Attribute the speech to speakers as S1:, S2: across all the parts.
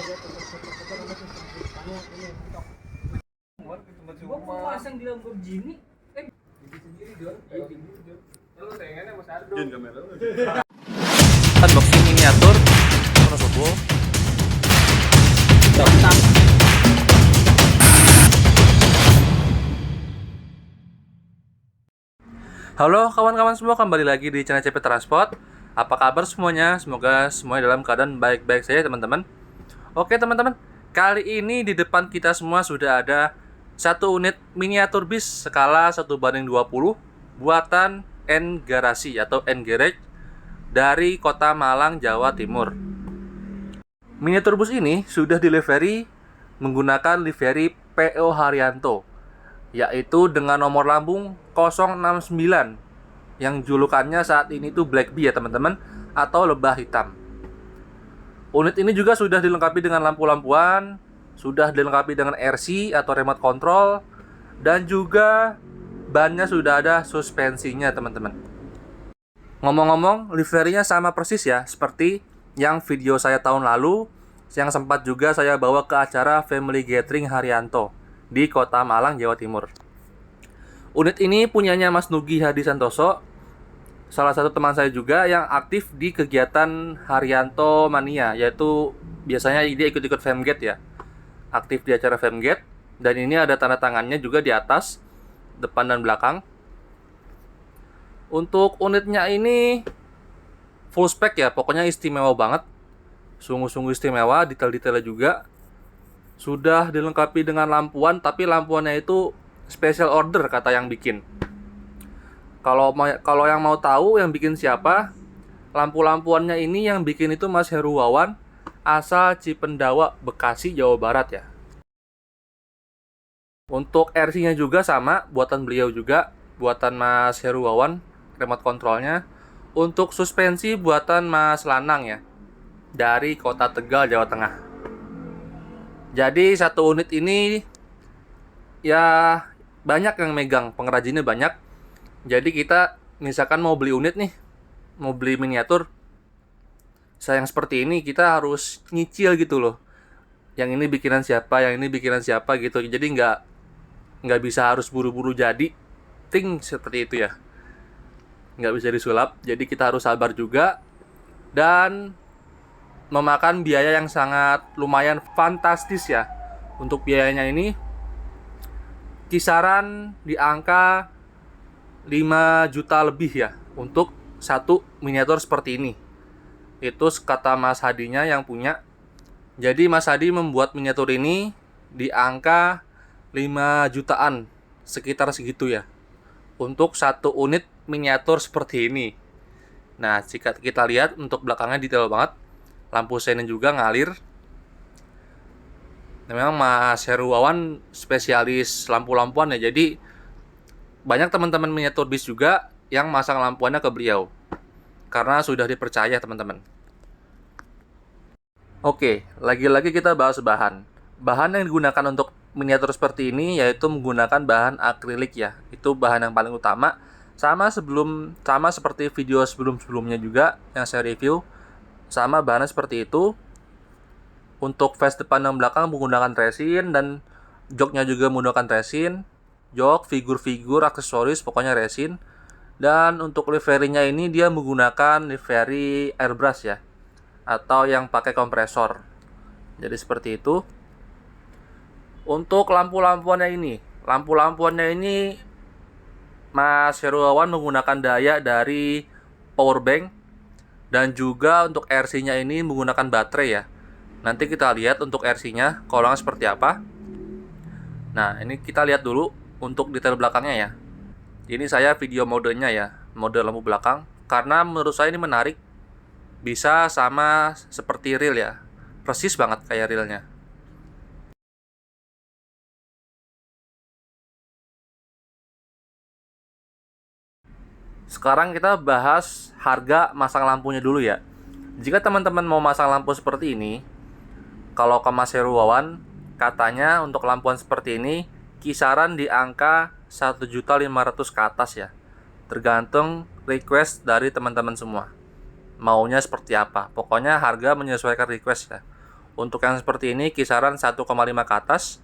S1: Gua pasang di Lamborghini. Sendiri Jon. Lu sayangannya Mas Ardo.
S2: Unboxing miniatur Monosobo. Halo kawan-kawan semua, kembali lagi di channel CP Transport. Apa kabar semuanya? Semoga semuanya dalam keadaan baik-baik saja teman-teman. Oke teman-teman, kali ini di depan kita semua sudah ada satu unit miniatur bis skala 1:20 buatan N Garasi atau N Garage dari Kota Malang, Jawa Timur. Miniatur bus ini sudah dilivery menggunakan livery PO Haryanto, yaitu dengan nomor lambung 069 yang julukannya saat ini tuh Black Bee ya teman-teman, atau lebah hitam. Unit ini juga sudah dilengkapi dengan lampu-lampuan, sudah dilengkapi dengan RC atau remote control, dan juga bannya sudah ada suspensinya teman-teman. Ngomong-ngomong, liverynya sama persis ya seperti yang video saya tahun lalu yang sempat juga saya bawa ke acara Family Gathering Haryanto di Kota Malang, Jawa Timur. Unit ini punyanya Mas Nugi Hadi Santoso, salah satu teman saya juga yang aktif di kegiatan Haryanto Mania, yaitu biasanya dia ikut-ikut Famgate ya, aktif di acara Famgate, dan ini ada tanda tangannya juga di atas, depan dan belakang. Untuk unitnya ini full spec ya, pokoknya istimewa banget, sungguh-sungguh istimewa, detail-detailnya juga. Sudah dilengkapi dengan lampuan, tapi lampuannya itu special order kata yang bikin. Kalau yang mau tahu yang bikin siapa, lampu-lampuannya ini yang bikin itu Mas Heru Wawan, asal Cipendawa, Bekasi, Jawa Barat ya. Untuk RC-nya juga sama, buatan beliau juga, buatan Mas Heru Wawan, remote controlnya. Untuk suspensi buatan Mas Lanang ya, dari Kota Tegal, Jawa Tengah. Jadi satu unit ini ya banyak yang megang, pengrajinnya banyak. Jadi kita misalkan mau beli unit nih, mau beli miniatur, sayang seperti ini kita harus nyicil gitu loh. Yang ini bikinan siapa, yang ini bikinan siapa gitu. Jadi nggak bisa harus buru-buru jadi seperti itu ya. Nggak bisa disulap. Jadi kita harus sabar juga dan memakan biaya yang sangat lumayan fantastis ya. Untuk biayanya ini kisaran di angka 5 juta lebih ya untuk satu miniatur seperti ini. Itu kata Mas Hadinya yang punya. Jadi Mas Hadi membuat miniatur ini di angka 5 jutaan, sekitar segitu ya, untuk satu unit miniatur seperti ini. Nah, jika kita lihat untuk belakangnya detail banget, lampu seinnya juga ngalir. Memang Mas Heru Wawan spesialis lampu-lampuan ya, jadi banyak teman-teman miniatur bis juga yang masang lampuannya ke beliau karena sudah dipercaya teman-teman. Oke, lagi-lagi kita bahas bahan. Bahan yang digunakan untuk miniatur seperti ini yaitu menggunakan bahan akrilik ya. Itu bahan yang paling utama. Sama seperti video sebelum-sebelumnya juga yang saya review. Sama bahannya seperti itu. Untuk face depan dan belakang menggunakan resin, dan joknya juga menggunakan resin. Jok, figur-figur, aksesoris, pokoknya resin. Dan untuk liverynya ini dia menggunakan livery airbrush ya, atau yang pakai kompresor. Jadi seperti itu. Untuk lampu-lampuannya ini Mas Heru Wawan menggunakan daya dari powerbank, dan juga untuk RC-nya ini menggunakan baterai ya. Nanti kita lihat untuk RC-nya kolongnya seperti apa. Nah, ini kita lihat dulu untuk detail belakangnya ya. Ini saya video modenya ya, mode lampu belakang, karena menurut saya ini menarik. Bisa sama seperti real ya, persis banget kayak realnya. Sekarang kita bahas harga masang lampunya dulu ya. Jika teman-teman mau masang lampu seperti ini, kalau ke Mas Heru Wawan, katanya untuk lampuan seperti ini kisaran di angka 1.500.000 ke atas ya. Tergantung request dari teman-teman semua. Maunya seperti apa. Pokoknya harga menyesuaikan request ya. Untuk yang seperti ini kisaran 1,5 ke atas.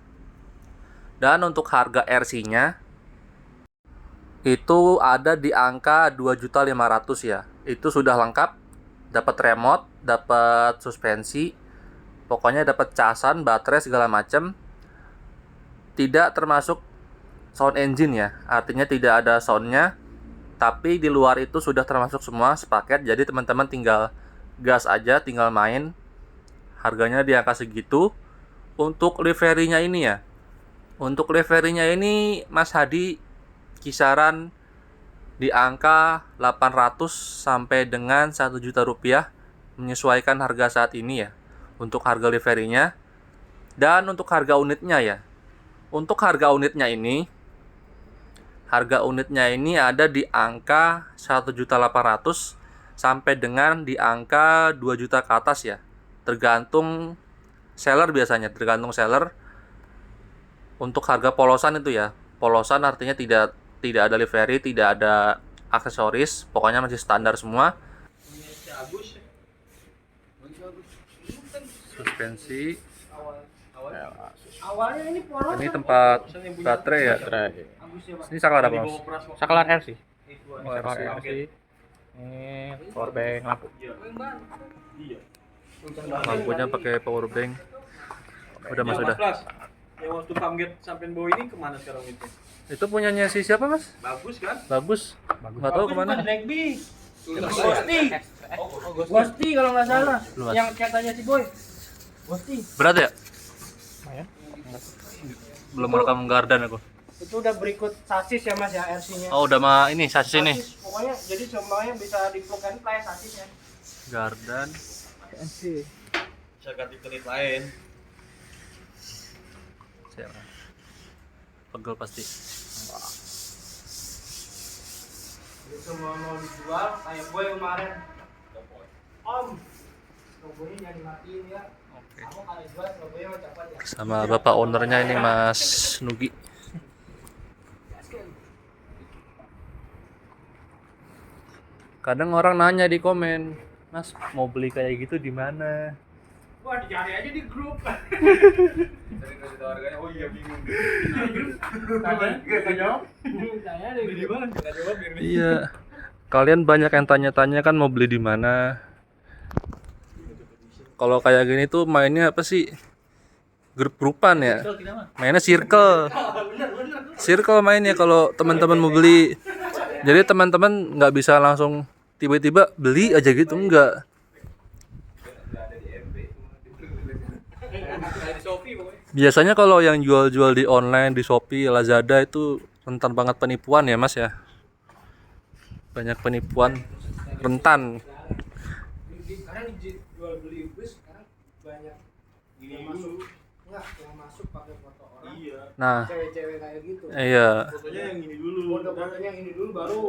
S2: Dan untuk harga RC-nya itu ada di angka 2.500.000 ya. Itu sudah lengkap, dapat remote, dapat suspensi, pokoknya dapat casan, baterai segala macam. Tidak termasuk sound engine ya, artinya tidak ada soundnya. Tapi di luar itu sudah termasuk semua sepaket. Jadi teman-teman tinggal gas aja, tinggal main. Harganya di angka segitu. Untuk liverynya ini ya, untuk liverynya ini Mas Hadi kisaran di angka 800 sampai dengan 1 juta rupiah, menyesuaikan harga saat ini ya. Untuk harga liverynya. Dan untuk harga unitnya ya, untuk harga unitnya ini ada di angka 1.800.000 sampai dengan di angka 2 juta ke atas ya. Tergantung seller biasanya, tergantung seller. Untuk harga polosan itu ya, polosan artinya tidak ada livery, tidak ada aksesoris, pokoknya masih standar semua. Suspensi.
S1: Awalnya ini polos.
S2: Ini tempat baterai ya. Ini saklar apa Mas?
S3: Saklar RC.
S2: Saklar
S3: RC. Ini power bank lampu.
S2: Lampunya pakai power bank. Udah Mas, udah.
S4: Yang waktu Pamget sampai bawa ini kemana sekarang itu?
S2: Itu punyanya si siapa Mas?
S4: Bagus kan?
S2: Bagus. Nggak tahu kemana.
S1: Blackbee. Ghosti kalau nggak salah.
S2: Luas.
S1: Yang katanya si Boy. Ghosti.
S2: Berat ya?
S3: Lumayan.
S2: Belum rekam gardan aku.
S1: Itu udah berikut sasis ya Mas ya, RC-nya.
S2: Oh, udah mah ini sasis ini.
S1: Pokoknya jadi semuanya bisa di-plug and play sasisnya.
S2: Gardan.
S4: Bisa ganti unit lain.
S2: Siapa? Pegel pasti.
S1: Jadi semua mau dijual kayak gue kemarin. Om, logonya jangan dimatiin ya.
S2: Oke.
S1: Kamu kalau jual logonya mau cepat ya.
S2: Sama bapak ownernya ini Mas Nugi. Kadang orang nanya di komen, Mas mau beli kayak gitu di mana?
S1: Wah, dicari aja di grup.
S4: Harganya, oh iya bingung.
S1: Tanya di mana?
S4: Enggak jawab biar
S2: Iya. Kalian banyak yang tanya-tanya kan mau beli di mana? Kalau kayak gini tuh mainnya apa sih? Grup-grupan ya. Mainnya circle. Circle mainnya kalau teman-teman mau beli. Jadi teman-teman nggak bisa langsung tiba-tiba beli aja gitu, enggak. Biasanya kalau yang jual-jual di online, di Shopee, Lazada itu rentan banget penipuan ya Mas ya. Banyak penipuan, rentan.
S1: Karena jual beli bus sekarang banyak yang masuk. Enggak, yang masuk pakai foto orang.
S4: Iya.
S2: Nah,
S1: Cewek-cewek kayak gitu.
S2: iya.
S4: Fotonya yang ini dulu.
S1: Foto-fotonya yang ini dulu baru.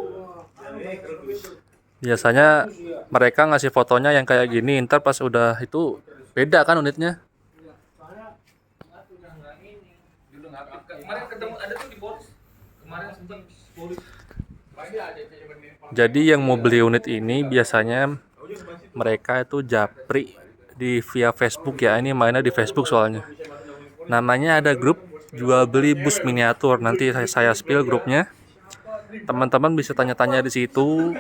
S2: Biasanya mereka ngasih fotonya yang kayak gini, ntar pas udah itu beda kan unitnya.
S1: Soalnya udah enggak ini.
S4: Dulu enggak kemarin ketemu ada tuh di Boris. Kemarin sempat Boris. Pasti ada
S2: Jadi yang mau beli unit ini biasanya mereka itu japri di via Facebook ya. Ini mainnya di Facebook soalnya. Namanya ada grup jual beli bus miniatur. Nanti saya spill grupnya. Teman-teman bisa tanya-tanya di situ.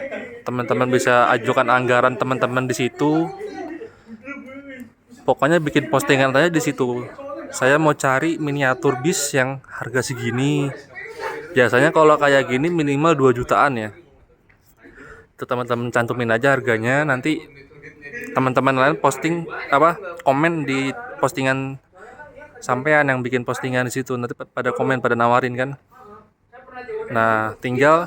S2: Teman-teman bisa ajukan anggaran teman-teman di situ. Pokoknya bikin postingan aja di situ. Saya mau cari miniatur bis yang harga segini. Biasanya kalau kayak gini minimal 2 jutaan ya. Itu teman-teman cantumin aja harganya, nanti teman-teman lain posting komen di postingan sampean yang bikin postingan di situ, nanti pada komen, pada nawarin kan. Nah, tinggal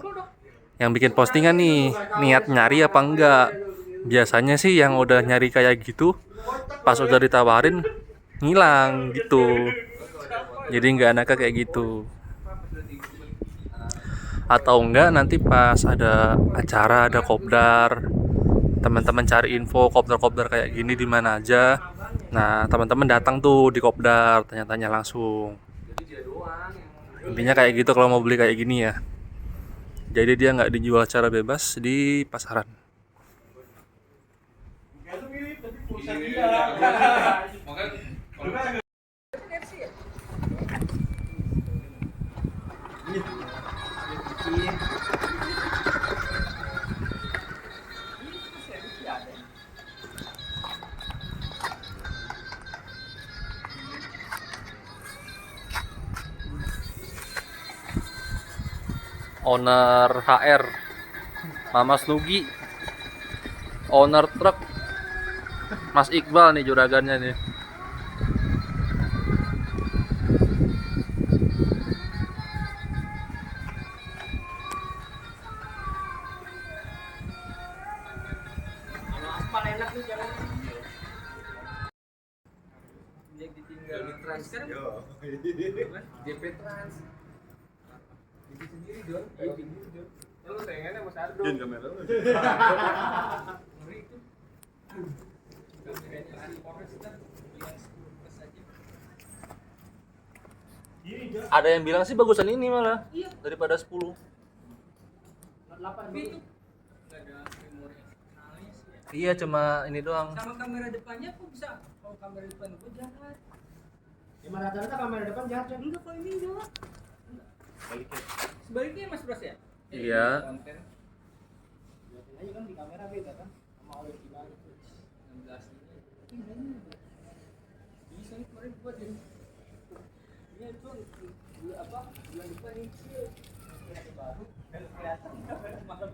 S2: yang bikin postingan nih niat nyari apa enggak. Biasanya sih yang udah nyari kayak gitu pas udah ditawarin ngilang gitu. Jadi nggak enaknya kayak gitu. Atau enggak nanti pas ada acara, ada kopdar, teman-teman cari info kopdar-kopdar kayak gini di mana aja. Nah, teman-teman datang tuh di kopdar, tanya-tanya langsung. Intinya kayak gitu kalau mau beli kayak gini ya. Jadi dia nggak dijual secara bebas di pasaran.
S4: Iya. Makanya kalau
S2: Owner HR Mama Slugi, owner truk Mas Iqbal nih juragannya nih.
S1: Kalau aspal enak nih jangan. Dia ditinggal trans sekarang.
S4: GP Trans. Bikin sendiri dong. Ayo sendiri dong.
S1: Lu pengennya Mas Ardo.
S4: Jangan kamera lu.
S1: Ngeri itu. Kameranya si Polres kan yang plus aja.
S2: Ada yang bilang sih bagusan ini malah daripada 10.
S1: 8 itu. Enggak ada memori analis ya.
S2: Iya cuma ini doang.
S1: Sama kamera depannya kok bisa? Kalau kamera depan gua jahat. Ya rata-rata kamera depan jahat kan? Enggak, kalau ini enggak. Sebaliknya Mas Bros ya?
S2: Iya.
S1: Konten. Lihatin aja kan di kamera beda kan? Sama oleh di balik 16 ini. Bisa nih kemarin gua jadi. Iya itu apa? Bulan depan ini sih. Ada baru. Kelihatan malam